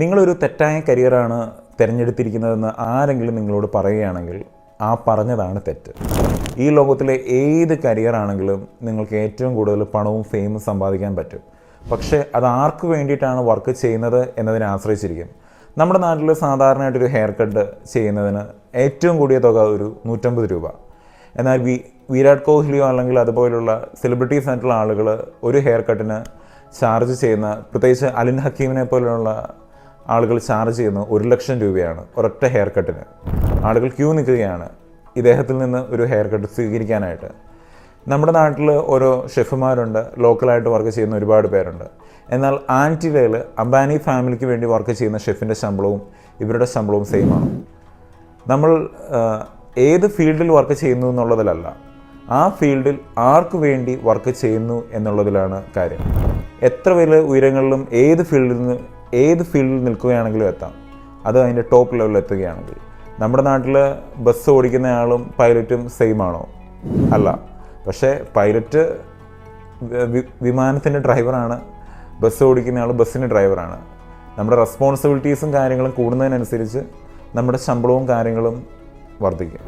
നിങ്ങളൊരു തെറ്റായ കരിയറാണ് തിരഞ്ഞെടുത്തിരിക്കുന്നതെന്ന് ആരെങ്കിലും നിങ്ങളോട് പറയുകയാണെങ്കിൽ ആ പറഞ്ഞതാണ് തെറ്റ്. ഈ ലോകത്തിലെ ഏത് കരിയറാണെങ്കിലും നിങ്ങൾക്ക് ഏറ്റവും കൂടുതൽ പണവും ഫെയിമും സമ്പാദിക്കാൻ പറ്റും. പക്ഷേ അത് ആർക്ക് വേണ്ടിയിട്ടാണ് വർക്ക് ചെയ്യുന്നത് എന്നതിനെ ആശ്രയിച്ചിരിക്കും. നമ്മുടെ നാട്ടിൽ സാധാരണയായിട്ടൊരു ഹെയർ കട്ട് ചെയ്യുന്നതിന് ഏറ്റവും കൂടിയ തുക ഒരു 150 രൂപ. എന്നാൽ വിരാട് കോഹ്ലിയോ അല്ലെങ്കിൽ അതുപോലുള്ള സെലിബ്രിറ്റീസ് ആയിട്ടുള്ള ആളുകൾ ഒരു ഹെയർ കട്ടിന് ചാർജ് ചെയ്യുന്ന, പ്രത്യേകിച്ച് അലിൻ ഹക്കീമിനെ പോലെയുള്ള ആളുകൾ ചാർജ് ചെയ്യുന്നത് 1 ലക്ഷം രൂപയാണ് ഒരൊറ്റ ഹെയർ കട്ടിന്. ആളുകൾ ക്യൂ നിൽക്കുകയാണ് ഇദ്ദേഹത്തിൽ നിന്ന് ഒരു ഹെയർ കട്ട് സ്വീകരിക്കാനായിട്ട്. നമ്മുടെ നാട്ടിൽ ഓരോ ഷെഫുമാരുണ്ട്, ലോക്കലായിട്ട് വർക്ക് ചെയ്യുന്ന ഒരുപാട് പേരുണ്ട്. എന്നാൽ ആൻറ്റിലയിൽ അംബാനി ഫാമിലിക്ക് വേണ്ടി വർക്ക് ചെയ്യുന്ന ഷെഫിൻ്റെ ശമ്പളവും ഇവരുടെ ശമ്പളവും സെയിമാണ്. നമ്മൾ ഏത് ഫീൽഡിൽ വർക്ക് ചെയ്യുന്നു എന്നുള്ളതിലല്ല, ആ ഫീൽഡിൽ ആർക്ക് വേണ്ടി വർക്ക് ചെയ്യുന്നു എന്നുള്ളതിലാണ് കാര്യം. എത്ര വലിയ ഉയരങ്ങളിലും ഏത് ഫീൽഡിൽ നിൽക്കുകയാണെങ്കിലും എത്താം, അത് അതിൻ്റെ ടോപ്പ് ലെവലിൽ എത്തുകയാണെങ്കിൽ. നമ്മുടെ നാട്ടിൽ ബസ് ഓടിക്കുന്നയാളും പൈലറ്റും സെയിം ആണോ? അല്ല. പക്ഷേ പൈലറ്റ് വിമാനത്തിൻ്റെ ഡ്രൈവറാണ്, ബസ് ഓടിക്കുന്നയാൾ ബസ്സിൻ്റെ ഡ്രൈവറാണ്. നമ്മുടെ റെസ്പോൺസിബിലിറ്റീസും കാര്യങ്ങളും കൂടുന്നതിനനുസരിച്ച് നമ്മുടെ ശമ്പളവും കാര്യങ്ങളും വർദ്ധിക്കും.